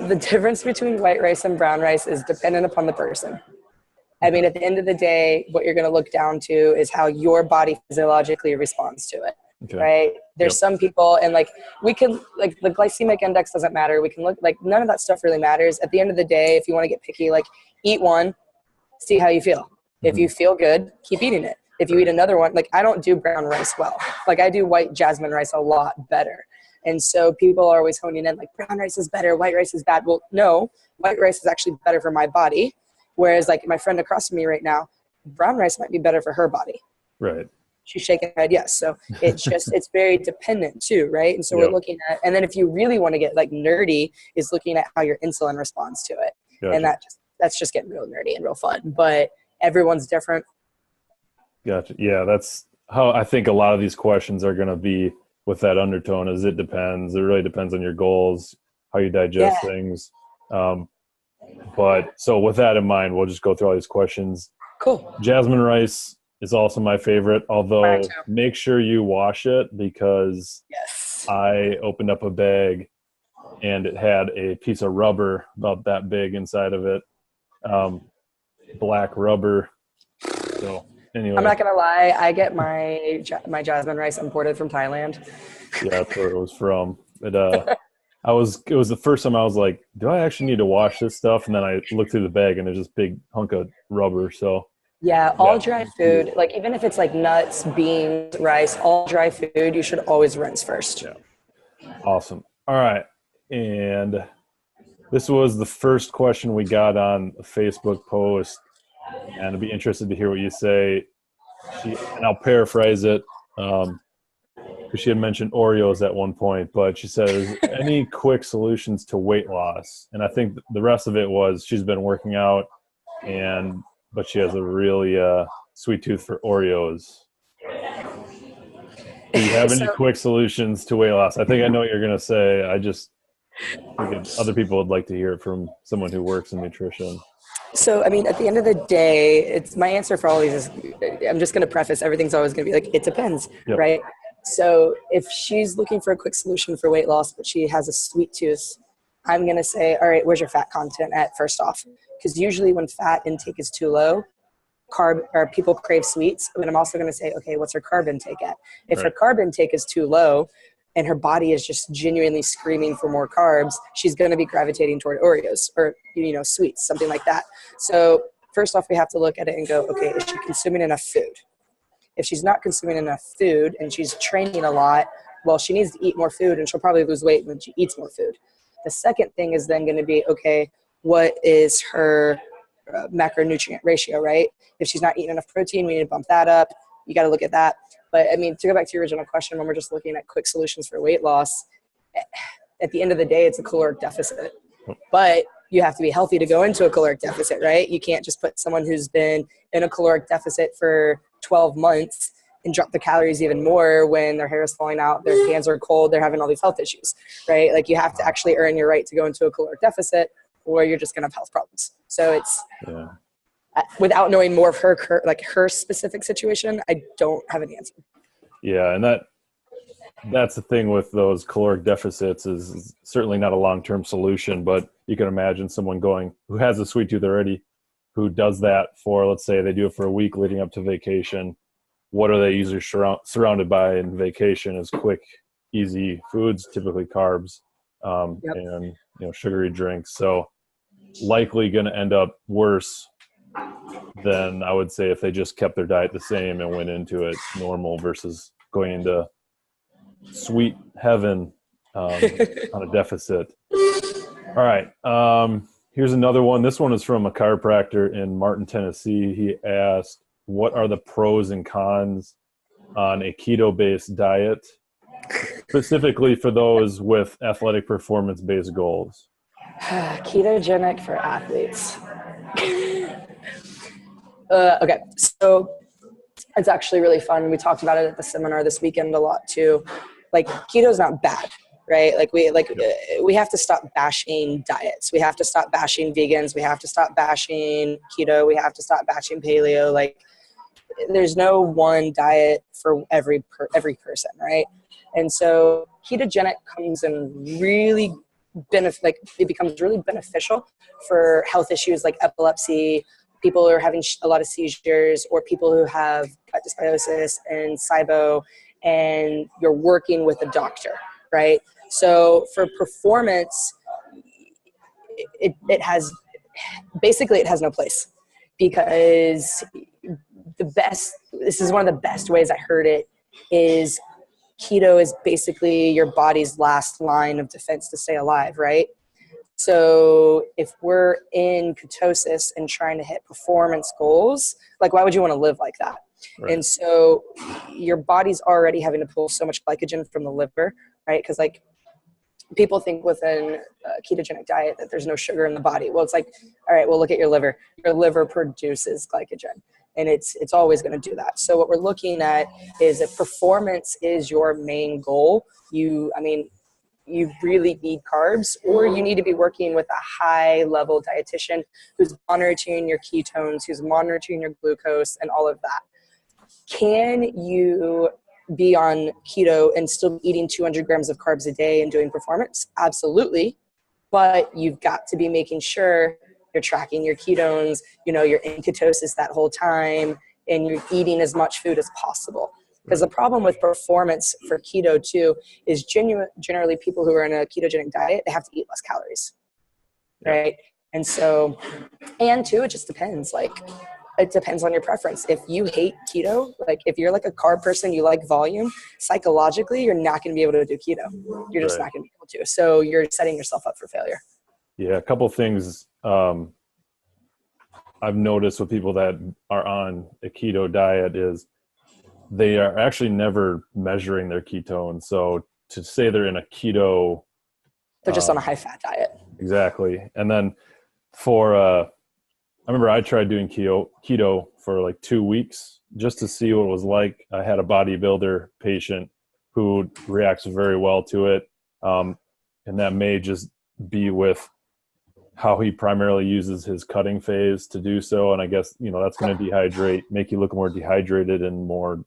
the difference between white rice and brown rice is dependent upon the person. I mean, at the end of the day, what you're going to look down to is how your body physiologically responds to it. Okay. Right? There's some people, and like we can, like the glycemic index doesn't matter. We can look, like none of that stuff really matters. At the end of the day, if you want to get picky, like eat one, see how you feel. If you feel good, keep eating it. If you eat another one, like I don't do brown rice well. Like I do white jasmine rice a lot better. And so people are always honing in like brown rice is better, white rice is bad. Well, no, white rice is actually better for my body. Whereas like my friend across from me right now, brown rice might be better for her body. Right. She's shaking her head, yes. So it's just, it's very dependent too, right? And so we're looking at, and then if you really want to get like nerdy, is looking at how your insulin responds to it. Gotcha. And that's just getting real nerdy and real fun. But everyone's different. Gotcha. Yeah, that's how I think a lot of these questions are going to be with that undertone is it depends. It really depends on your goals, how you digest things. But so with that in mind, we'll just go through all these questions. Cool. Jasmine rice is also my favorite, although make sure you wash it because I opened up a bag and it had a piece of rubber about that big inside of it. Black rubber. So anyway. I'm not going to lie. I get my jasmine rice imported from Thailand. Yeah, that's where it was from. It was the first time I was like, do I actually need to wash this stuff? And then I looked through the bag and there's this big hunk of rubber. So yeah, all dry food, like even if it's like nuts, beans, rice, all dry food, you should always rinse first. Yeah. Awesome. All right. And this was the first question we got on a Facebook post. And I'd be interested to hear what you say. And I'll paraphrase it. Because she had mentioned Oreos at one point, but she says, any quick solutions to weight loss? And I think the rest of it was she's been working out, but she has a really sweet tooth for Oreos. Do you have any quick solutions to weight loss? I think I know what you're going to say. I just think other people would like to hear it from someone who works in nutrition. So, I mean, at the end of the day, it's my answer for all these is, I'm just going to preface, everything's always going to be like, it depends, right? So if she's looking for a quick solution for weight loss, but she has a sweet tooth, I'm going to say, all right, where's your fat content at first off? Because usually when fat intake is too low, people crave sweets. But I'm also going to say, okay, what's her carb intake at? If her carb intake is too low and her body is just genuinely screaming for more carbs, she's going to be gravitating toward Oreos or, sweets, something like that. So first off, we have to look at it and go, okay, is she consuming enough food? If she's not consuming enough food and she's training a lot, well, she needs to eat more food and she'll probably lose weight when she eats more food. The second thing is then going to be, okay, what is her macronutrient ratio, right? If she's not eating enough protein, we need to bump that up. You got to look at that. But I mean, to go back to your original question, when we're just looking at quick solutions for weight loss, at the end of the day, it's a caloric deficit. But you have to be healthy to go into a caloric deficit, right? You can't just put someone who's been in a caloric deficit for 12 months and drop the calories even more when their hair is falling out, their hands are cold, they're having all these health issues, right? Like you have to actually earn your right to go into a caloric deficit or you're just going to have health problems. So it's, without knowing more of her specific situation, I don't have an answer. Yeah. And that's the thing with those caloric deficits is certainly not a long-term solution, but you can imagine someone who has a sweet tooth already, who does that for, let's say they do it for a week leading up to vacation. What are they usually surrounded by in vacation is quick, easy foods, typically carbs, and sugary drinks. So likely going to end up worse than I would say if they just kept their diet the same and went into it normal versus going into sweet heaven on a deficit. All right. Here's another one. This one is from a chiropractor in Martin, Tennessee. He asked, what are the pros and cons on a keto-based diet, specifically for those with athletic performance-based goals? Ketogenic for athletes. Okay, so it's actually really fun. We talked about it at the seminar this weekend a lot too. Like keto's not bad, right? We have to stop bashing diets. We have to stop bashing vegans. We have to stop bashing keto. We have to stop bashing paleo. Like there's no one diet for every person, right? And so ketogenic comes in really like it becomes really beneficial for health issues like epilepsy, people who are having a lot of seizures, or people who have gut dysbiosis and SIBO, and you're working with a doctor, right? So for performance, it has no place, because this is one of the best ways I heard it, is keto is basically your body's last line of defense to stay alive, right? So if we're in ketosis and trying to hit performance goals, like, why would you want to live like that? Right. And so your body's already having to pull so much glycogen from the liver, right? Because like people think within a ketogenic diet that there's no sugar in the body. Well, it's like, all right, well, look at your liver. Your liver produces glycogen, and it's always going to do that. So what we're looking at is, if performance is your main goal, you really need carbs, or you need to be working with a high level dietitian who's monitoring your ketones, who's monitoring your glucose and all of that. Can you be on keto and still eating 200 grams of carbs a day and doing performance? Absolutely. But you've got to be making sure you're tracking your ketones, you're in ketosis that whole time, and you're eating as much food as possible. Because the problem with performance for keto too is generally people who are in a ketogenic diet, they have to eat less calories, right? And so, and two, it just depends. Like, it depends on your preference. If you hate keto, like if you're like a carb person, you like volume, psychologically, you're not going to be able to do keto. You're just not going to be able to. So you're setting yourself up for failure. Yeah, a couple of things I've noticed with people that are on a keto diet is they are actually never measuring their ketones. So to say they're in a keto, they're just on a high fat diet. Exactly. And then I remember I tried doing keto for like 2 weeks just to see what it was like. I had a bodybuilder patient who reacts very well to it. And that may just be with how he primarily uses his cutting phase to do so. And I guess, that's going to make you look more dehydrated and more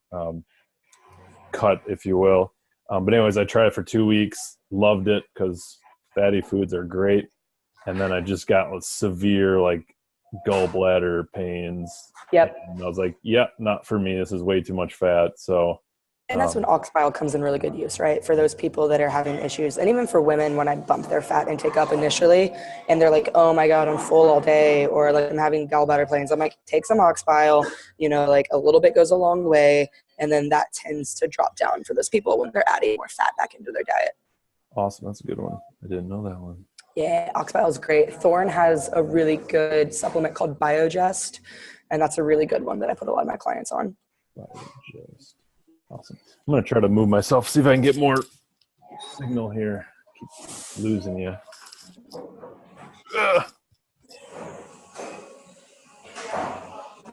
cut, if you will. But anyways, I tried it for 2 weeks, loved it because fatty foods are great. And then I just got severe gallbladder pains. Yep. And I was like, not for me. This is way too much fat. So. And that's when ox bile comes in really good use, right? For those people that are having issues. And even for women, when I bump their fat intake up initially, and they're like, oh my God, I'm full all day, or like I'm having gallbladder pains, I'm like, take some ox bile, a little bit goes a long way. And then that tends to drop down for those people when they're adding more fat back into their diet. Awesome. That's a good one. I didn't know that one. Yeah, ox bile is great. Thorne has a really good supplement called Biogest, and that's a really good one that I put a lot of my clients on. Biogest. Awesome. I'm going to try to move myself, see if I can get more signal here. Keep losing you.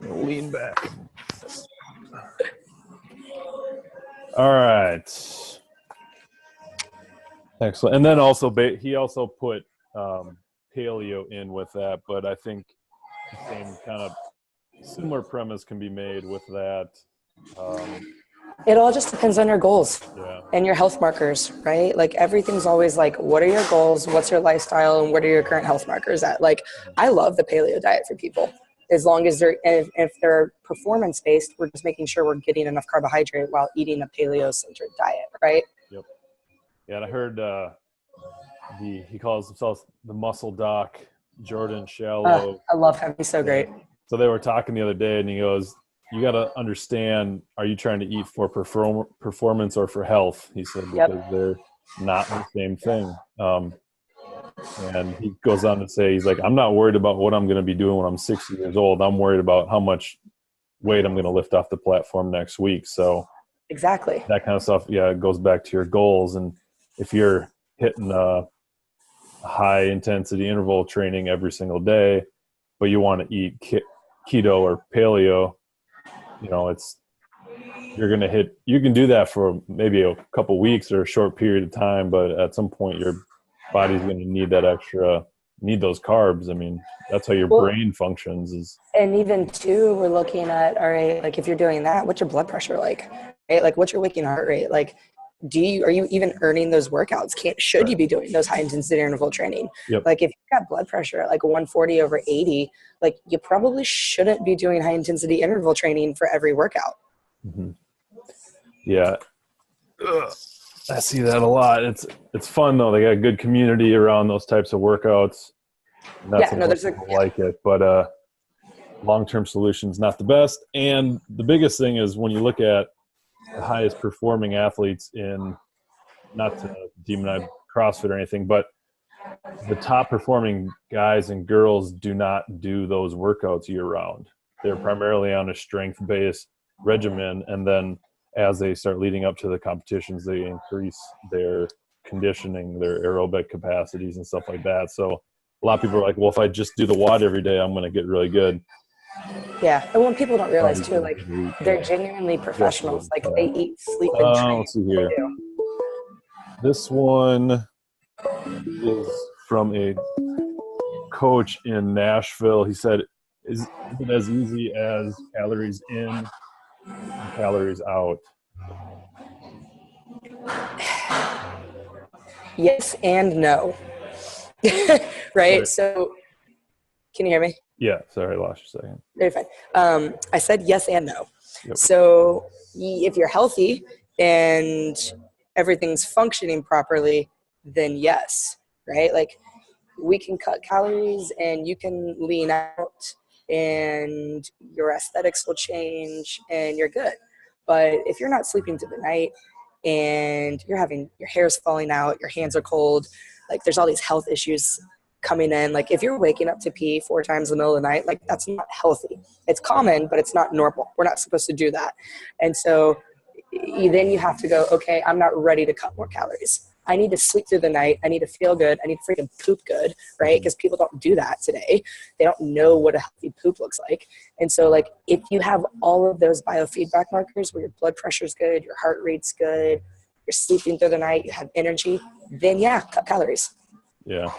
Lean back. All right. Excellent. And then also, he also put paleo in with that, but I think the same kind of similar premise can be made with that. It all just depends on your goals and your health markers, right? Like everything's always like, what are your goals? What's your lifestyle? And what are your current health markers at? Like, I love the paleo diet for people. As long as if they're performance based, we're just making sure we're getting enough carbohydrate while eating a paleo centered diet, right? Yep. Yeah. And I heard he calls himself the muscle doc, Jordan Shallow. I love him. He's so great. So they were talking the other day and he goes, you got to understand, are you trying to eat for performance or for health? He said, because they're not the same thing. And he goes on to say, he's like, I'm not worried about what I'm going to be doing when I'm 60 years old. I'm worried about how much weight I'm going to lift off the platform next week. So exactly that kind of stuff. Yeah. It goes back to your goals. And if you're hitting a high intensity interval training every single day, but you want to eat keto or paleo, you can do that for maybe a couple weeks or a short period of time, but at some point your body's going to need those carbs. I mean, that's how your brain functions and even too, we're looking at, all right, like if you're doing that, what's your blood pressure like, right? Like what's your waking heart rate? Like are you even earning those workouts? Should you be doing those high intensity interval training? Yep. Like if you've got blood pressure at like 140/80, like you probably shouldn't be doing high intensity interval training for every workout. Mm-hmm. Yeah. Ugh. I see that a lot. It's fun though. They got a good community around those types of workouts. There's like it, but long-term solutions not the best. And the biggest thing is when you look at the highest performing athletes in, not to demonize CrossFit or anything, but the top performing guys and girls do not do those workouts year round. They're primarily on a strength-based regimen, and then as they start leading up to the competitions, they increase their conditioning, their aerobic capacities and stuff like that. So a lot of people are like, well, if I just do the WOD every day, I'm going to get really good. Yeah. And when people don't realize too, like they're genuinely professionals. Like they eat, sleep, and train. Let's see here. This one is from a coach in Nashville. He said, is it as easy as calories in and calories out? Yes and no. Right? So can you hear me? Yeah, sorry, I lost you a second. Very fine. I said yes and no. Yep. So if you're healthy and everything's functioning properly, then yes, right? Like we can cut calories and you can lean out and your aesthetics will change and you're good. But if you're not sleeping through the night and you're having your hair's falling out, your hands are cold, like there's all these health issues coming in. Like if you're waking up to pee 4 times in the middle of the night, like that's not healthy. It's common, but it's not normal. We're not supposed to do that. And so then you have to go, okay, I'm not ready to cut more calories. I need to sleep through the night. I need to feel good. I need to freaking poop good, right? Because people don't do that today. They don't know what a healthy poop looks like. And so like if you have all of those biofeedback markers where your blood pressure's good, your heart rate's good, you're sleeping through the night, you have energy, then yeah, cut calories. Yeah.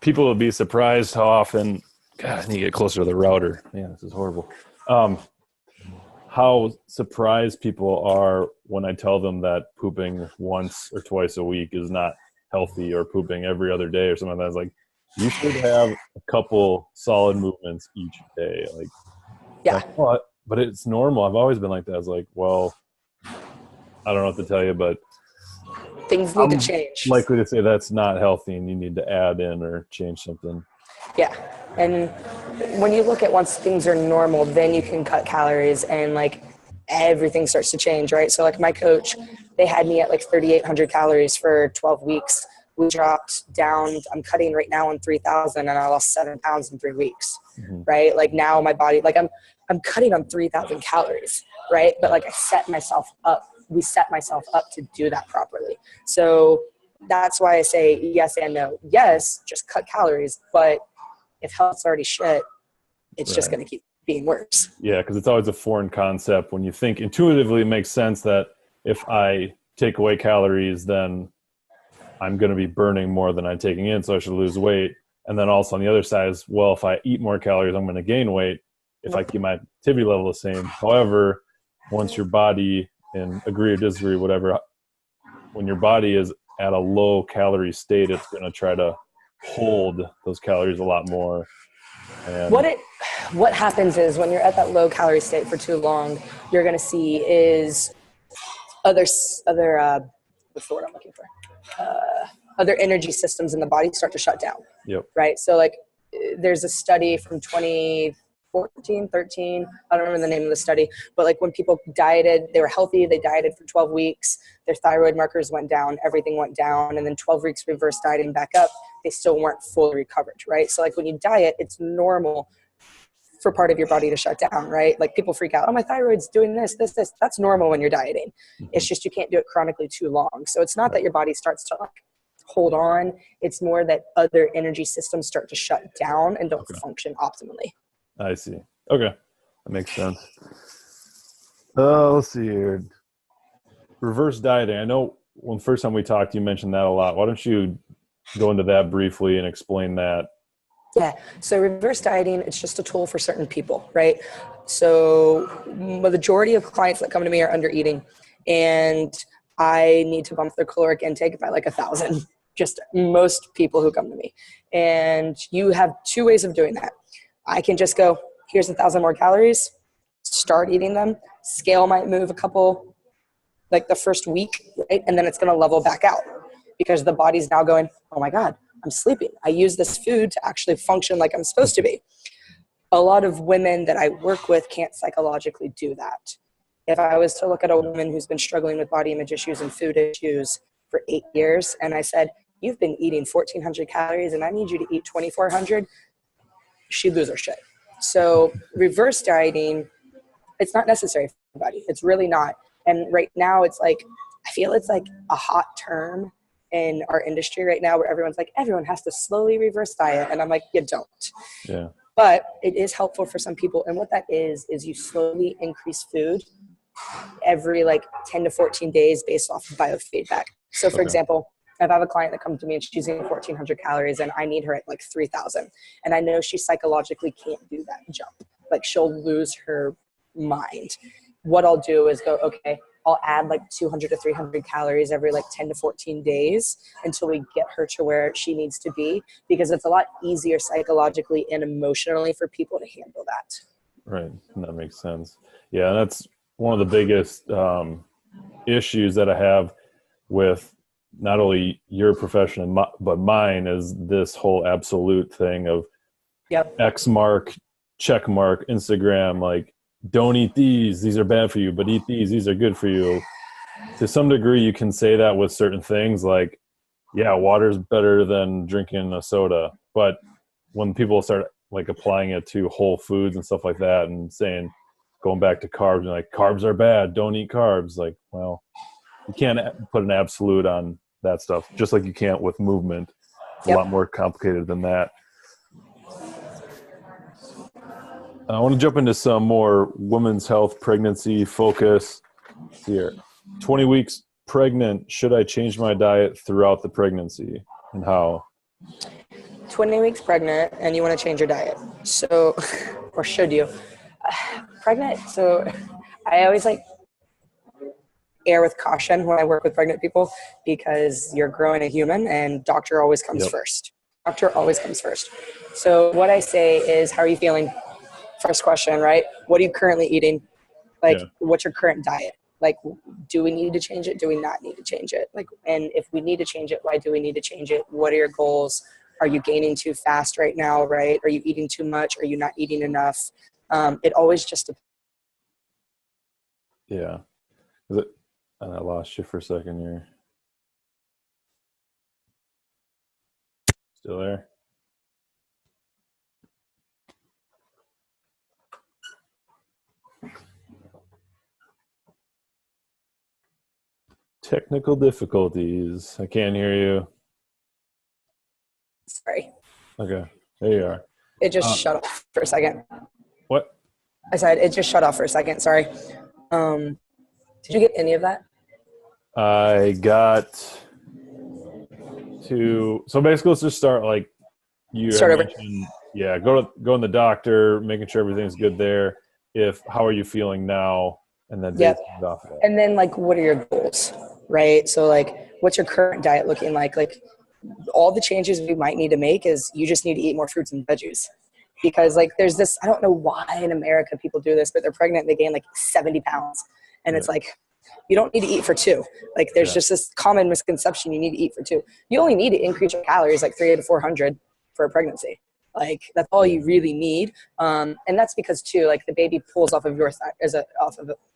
People would be surprised how often, God, I need to get closer to the router. Man, this is horrible. How surprised people are when I tell them that pooping once or twice a week is not healthy, or pooping every other day or something like that. It's like, you should have a couple solid movements each day. Like, yeah. Like, well, but it's normal. I've always been like that. I was like, well, I don't know what to tell you, but things need to change. Likely to say that's not healthy and you need to add in or change something. Yeah. And when you look at once things are normal, then you can cut calories and like everything starts to change, right? So like my coach, they had me at like 3,800 calories for 12 weeks. We dropped down, I'm cutting right now on 3,000 and I lost 7 pounds in 3 weeks, right? Like now my body, like I'm cutting on 3,000 calories, right? But like we set myself up to do that properly. So that's why I say yes and no. Yes, just cut calories, but if health's already shit, it's just going to keep being worse. Yeah, because it's always a foreign concept. When you think intuitively, it makes sense that if I take away calories, then I'm going to be burning more than I'm taking in, so I should lose weight. And then also on the other side is, well, if I eat more calories, I'm going to gain weight if I keep my activity level the same. However, once your body, and agree or disagree, whatever, when your body is at a low calorie state, it's going to try to hold those calories a lot more. And what happens is when you're at that low calorie state for too long, you're going to see is other what's the word I'm looking for? Other energy systems in the body start to shut down. Yep. Right. So like there's a study from 2014, 13, I don't remember the name of the study, but like when people dieted, they were healthy, they dieted for 12 weeks, their thyroid markers went down, everything went down, and then 12 weeks reverse dieting back up, they still weren't fully recovered, right? So like when you diet, it's normal for part of your body to shut down, right? Like people freak out, oh, my thyroid's doing this. That's normal when you're dieting. It's just you can't do it chronically too long. So it's not that your body starts to like hold on. It's more that other energy systems start to shut down and don't function optimally. I see. Okay. That makes sense. Let's see here. Reverse dieting. I know when the first time we talked, you mentioned that a lot. Why don't you go into that briefly and explain that? Yeah. So reverse dieting, it's just a tool for certain people, right? So the majority of clients that come to me are under eating, and I need to bump their caloric intake by like 1,000, just most people who come to me. And you have two ways of doing that. I can just go, here's 1,000 more calories, start eating them. Scale might move a couple, like the first week, right? And then it's going to level back out because the body's now going, oh my God, I'm sleeping. I use this food to actually function like I'm supposed to be. A lot of women that I work with can't psychologically do that. If I was to look at a woman who's been struggling with body image issues and food issues for 8 years, and I said, you've been eating 1,400 calories and I need you to eat 2,400, she'd lose her shit. So reverse dieting, it's not necessary for everybody. It's really not. And right now it's like, I feel it's like a hot term in our industry right now where everyone's like, everyone has to slowly reverse diet. And I'm like, you don't. Yeah. But it is helpful for some people. And what that is you slowly increase food every like 10 to 14 days based off of biofeedback. So for example, if I have a client that comes to me and she's eating 1,400 calories and I need her at like 3,000, and I know she psychologically can't do that jump. Like she'll lose her mind. What I'll do is go, okay, I'll add like 200 to 300 calories every like 10 to 14 days until we get her to where she needs to be, because it's a lot easier psychologically and emotionally for people to handle that. Right. That makes sense. Yeah. That's one of the biggest issues that I have with not only your profession, but mine, is this whole absolute thing of X mark, check mark, Instagram, like, don't eat these are bad for you, but eat these are good for you. To some degree, you can say that with certain things, like, yeah, water's better than drinking a soda. But when people start like applying it to whole foods and stuff like that and saying, going back to carbs, and like, carbs are bad, don't eat carbs. Like, well, you can't put an absolute on that stuff, just like you can't with movement. It's a lot more complicated than that. I want to jump into some more women's health, pregnancy focus here. 20 weeks pregnant, should I change my diet throughout the pregnancy, and how? 20 weeks pregnant and you want to change your diet. So, or should you? Pregnant, so I always like err with caution when I work with pregnant people, because you're growing a human and doctor always comes first. Doctor always comes first. So what I say is, how are you feeling? First question, right? What are you currently eating? Like, what's your current diet? Like, do we need to change it? Do we not need to change it? Like, and if we need to change it, why do we need to change it? What are your goals? Are you gaining too fast right now, right? Are you eating too much? Are you not eating enough? It always just depends. Yeah. And I lost you for a second here. Still there? Technical difficulties. I can't hear you. Sorry. Okay. There you are. It just shut off for a second. What? I said it just shut off for a second. Sorry. Did you get any of that? I got to, so basically let's just start like you mentioned. Yeah, go in the doctor, making sure everything's good there. How are you feeling now? And then off of that. And then like, what are your goals, right? So like, what's your current diet looking like? Like, all the changes we might need to make is you just need to eat more fruits and veggies. Because like, there's this, I don't know why in America people do this, but they're pregnant and they gain like 70 pounds. And it's like, you don't need to eat for two. Like, there's just this common misconception you need to eat for two. You only need to increase your calories like 300 to 400 for a pregnancy. Like, that's all you really need. And that's because too, like, the baby pulls off of your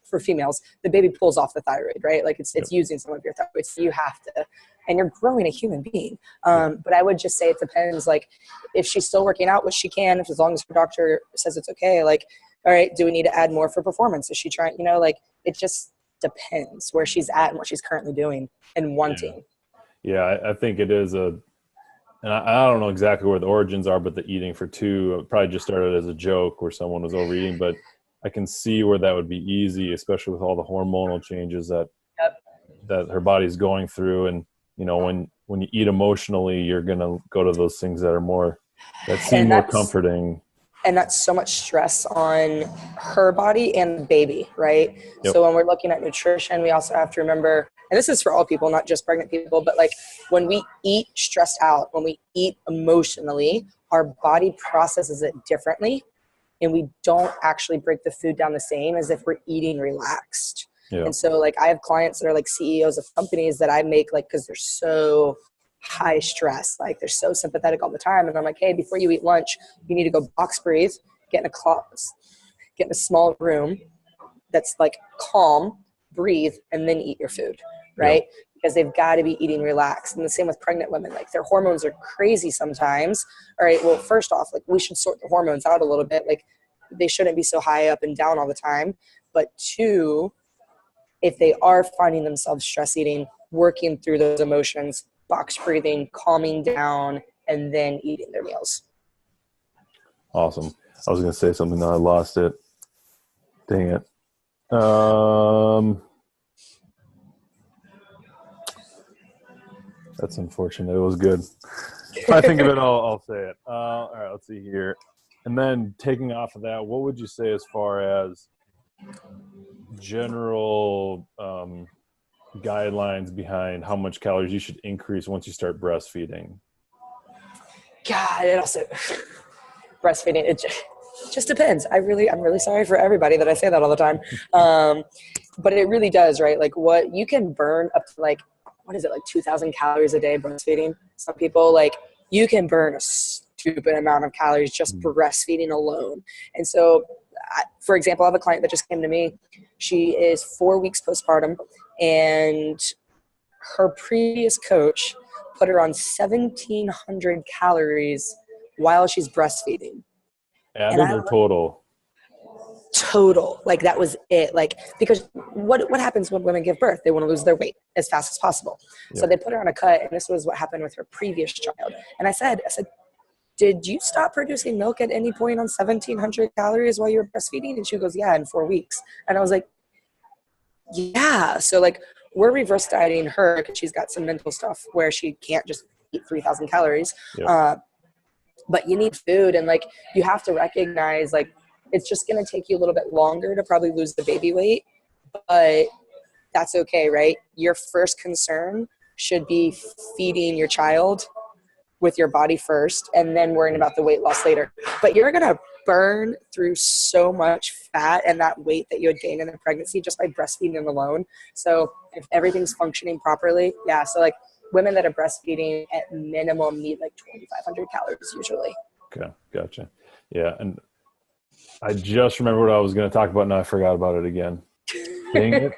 for females, the baby pulls off the thyroid, right? Like, it's using some of your thyroid. So you have to, and you're growing a human being. But I would just say it depends. Like, if she's still working out, which she can, as long as her doctor says it's okay, like, all right, do we need to add more for performance? Is she trying, like, it just depends where she's at and what she's currently doing and wanting. Yeah, I think it is and I don't know exactly where the origins are, but the eating for two probably just started as a joke where someone was overeating, but I can see where that would be easy, especially with all the hormonal changes that her body's going through. And, when you eat emotionally, you're going to go to those things that seem more comforting. And that's so much stress on her body and the baby, right? So when we're looking at nutrition, we also have to remember and this is for all people, not just pregnant people, but like when we eat stressed out, when we eat emotionally, our body processes it differently, and we don't actually break the food down the same as if we're eating relaxed. Yeah. And so like I have clients that are like CEOs of companies that I make like, cause they're so high stress, like they're so sympathetic all the time. And I'm like, hey, before you eat lunch, you need to go box breathe, get in a small room that's like calm, breathe, and then eat your food, right? Yeah. Because they've got to be eating relaxed. And the same with pregnant women, like their hormones are crazy sometimes. All right, well, first off, like we should sort the hormones out a little bit. Like they shouldn't be so high up and down all the time. But two, if they are finding themselves stress eating, working through those emotions, box breathing, calming down, and then eating their meals. Awesome. I was going to say something, though I lost it. Dang it. That's unfortunate. It was good. If I think of it, I'll say it. All right, let's see here. And then taking off of that, what would you say as far as general guidelines behind how much calories you should increase once you start breastfeeding? God, it also breastfeeding, it just depends. I'm really sorry for everybody that I say that all the time. But it really does, right? Like what you can burn up to like, what is it, like 2,000 calories a day breastfeeding? Some people, like, you can burn a stupid amount of calories just breastfeeding alone. And so, for example, I have a client that just came to me. She is 4 weeks postpartum, and her previous coach put her on 1,700 calories while she's breastfeeding. Added or total? Total. Like that was it. Like, because what happens when women give birth? They want to lose their weight as fast as possible. Yep. So they put her on a cut, and this was what happened with her previous child. And I said, did you stop producing milk at any point on 1,700 calories while you were breastfeeding? And she goes, yeah, in 4 weeks. And I was like, yeah. So like we're reverse dieting her because she's got some mental stuff where she can't just eat 3,000 calories. Yep. But you need food, and like you have to recognize like it's just going to take you a little bit longer to probably lose the baby weight, but that's okay, right? Your first concern should be feeding your child with your body first and then worrying about the weight loss later. But you're going to burn through so much fat and that weight that you had gained in the pregnancy just by breastfeeding alone. So if everything's functioning properly, yeah. So like women that are breastfeeding at minimum need like 2,500 calories usually. Okay, gotcha. Yeah, and I just remember what I was going to talk about, and I forgot about it again. Dang it.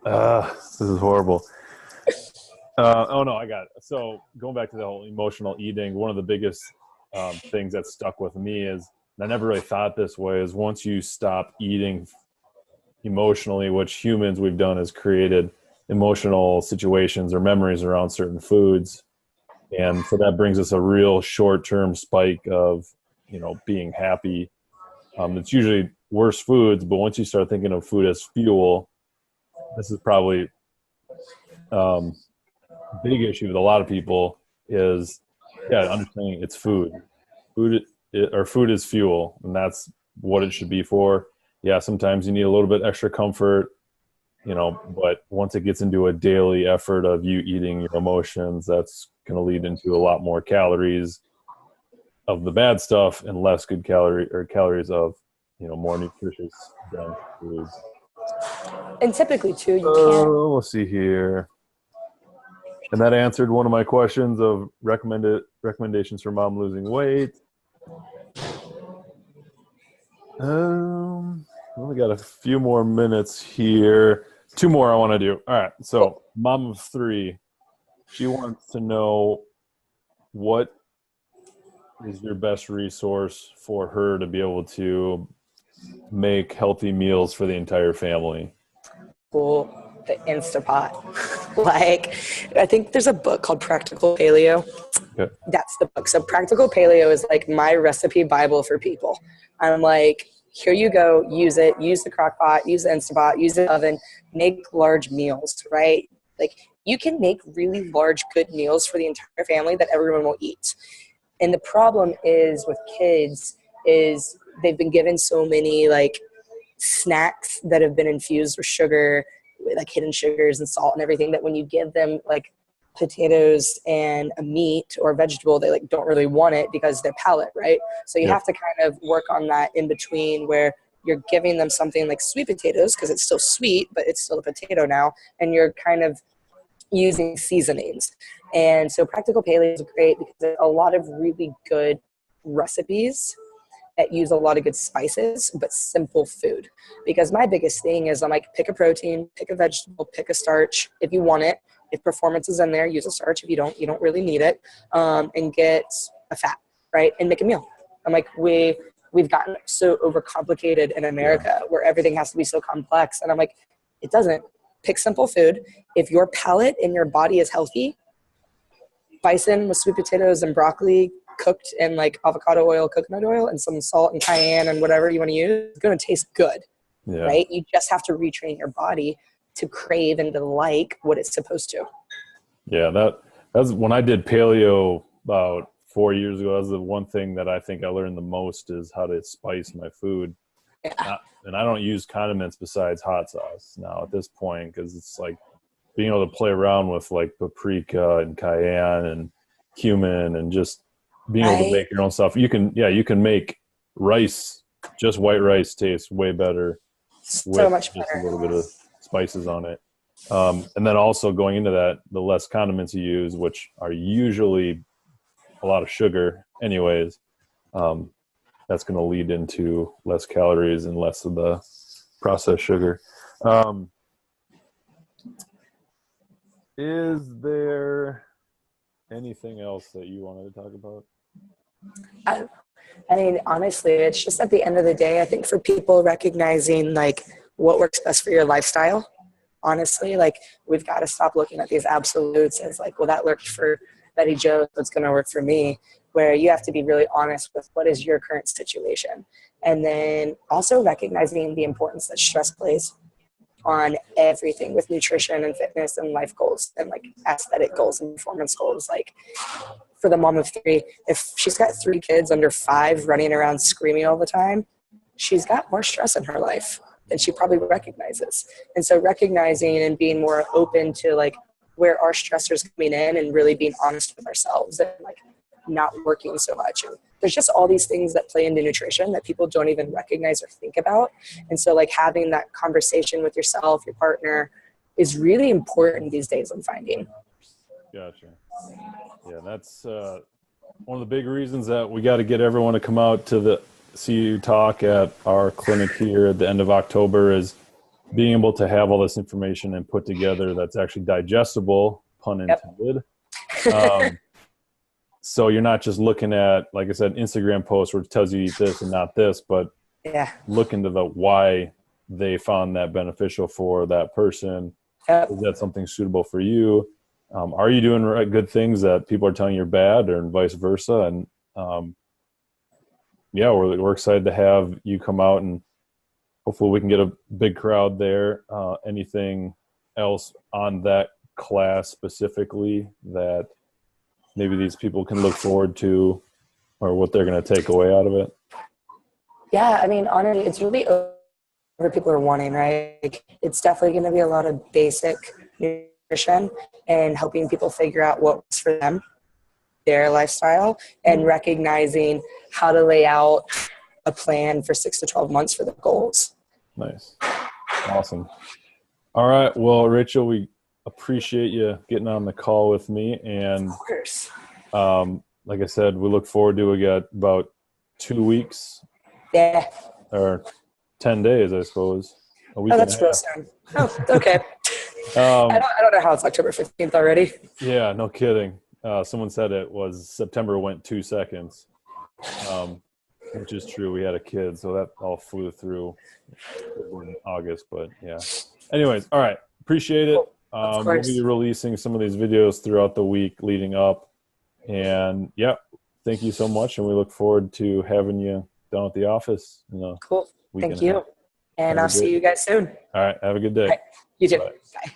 This is horrible. Oh, no, I got it. So going back to the whole emotional eating, one of the biggest things that stuck with me is, and I never really thought this way, is once you stop eating emotionally, which humans we've done is created emotional situations or memories around certain foods. And so that brings us a real short-term spike of, being happy. It's usually worse foods, but once you start thinking of food as fuel, this is probably a big issue with a lot of people is, understanding it's food. Food is fuel, and that's what it should be for. Yeah, sometimes you need a little bit extra comfort, but once it gets into a daily effort of you eating your emotions, that's going to lead into a lot more calories of the bad stuff and less good calories of, more nutritious dense foods. And typically too, you can't. Let's see here. And that answered one of my questions of recommendations for mom losing weight. We got a few more minutes here. 2 more I want to do. All right. So mom of 3, she wants to know what is your best resource for her to be able to make healthy meals for the entire family? Well, the Instapot. Like, I think there's a book called Practical Paleo. Okay. That's the book. So Practical Paleo is like my recipe Bible for people. I'm like, here you go, use it, use the crock pot, use the Instapot, use the oven, make large meals, right? Like you can make really large, good meals for the entire family that everyone will eat. And the problem is with kids is they've been given so many like snacks that have been infused with sugar like hidden sugars and salt and everything, that when you give them like potatoes and a meat or a vegetable, they like don't really want it because their palate, right? So you have to kind of work on that in between, where you're giving them something like sweet potatoes because it's still sweet, but it's still a potato now, and you're kind of using seasonings. And so practical paleo is great because there's a lot of really good recipes that use a lot of good spices, but simple food. Because my biggest thing is I'm like, pick a protein, pick a vegetable, pick a starch if you want it. If performance is in there, use a starch. If you don't really need it. And get a fat, right? And make a meal. I'm like, we've gotten so overcomplicated in America where everything has to be so complex. And I'm like, it doesn't. Pick simple food. If your palate and your body is healthy, bison with sweet potatoes and broccoli cooked in like avocado oil, coconut oil, and some salt and cayenne and whatever you want to use, it's going to taste good, right? You just have to retrain your body to crave and to like what it's supposed to. Yeah, that's when I did paleo about 4 years ago. That was the one thing that I think I learned the most, is how to spice my food. And I don't use condiments besides hot sauce now at this point, because it's like being able to play around with like paprika and cayenne and cumin and just being able to make your own stuff. You can make rice, just white rice, taste way better. So much better. Just a little bit of spices on it. And then also going into that, the less condiments you use, which are usually a lot of sugar anyways, that's going to lead into less calories and less of the processed sugar. Is there anything else that you wanted to talk about? I mean, honestly, it's just at the end of the day, I think for people recognizing like what works best for your lifestyle, honestly, like we've got to stop looking at these absolutes as like, well, that worked for Betty Jo, so it's going to work for me, where you have to be really honest with what is your current situation. And then also recognizing the importance that stress plays on everything with nutrition and fitness and life goals and like aesthetic goals and performance goals. Like for the mom of 3, if she's got 3 kids under 5 running around screaming all the time, she's got more stress in her life than she probably recognizes. And so recognizing and being more open to like where our stressors coming in and really being honest with ourselves and like not working so much. And there's just all these things that play into nutrition that people don't even recognize or think about. And so like having that conversation with yourself, your partner, is really important these days, I'm finding. Gotcha. Yeah, that's one of the big reasons that we got to get everyone to come out to see you talk at our clinic here at the end of October, is being able to have all this information and put together that's actually digestible, pun intended. So you're not just looking at, like I said, Instagram posts where it tells you eat this and not this, but look into the why they found that beneficial for that person. Is that something suitable for you? Are you doing good things that people are telling you are bad, or vice versa? And we're excited to have you come out, and hopefully we can get a big crowd there. Anything else on that class specifically that maybe these people can look forward to, or what they're going to take away out of it? Yeah, I mean, honestly, it's really what people are wanting, right? Like, it's definitely going to be a lot of basic nutrition and helping people figure out what works for them, their lifestyle, and recognizing how to lay out a plan for 6 to 12 months for the goals. Nice. Awesome. All right. Well, Rachel, we appreciate you getting on the call with me. And of course, like I said, we look forward to it. We got about 2 weeks. Yeah. Or 10 days, I suppose. That's close time. Oh, okay. I don't know how it's October 15th already. Yeah, no kidding. Someone said it was September went 2 seconds, which is true. We had a kid, so that all flew through in August. But yeah. Anyways, all right. Appreciate it. We'll be releasing some of these videos throughout the week leading up. And thank you so much. And we look forward to having you down at the office. Cool. Thank you. And I'll see you guys soon. All right. Have a good day. Right. You too. Bye. Bye.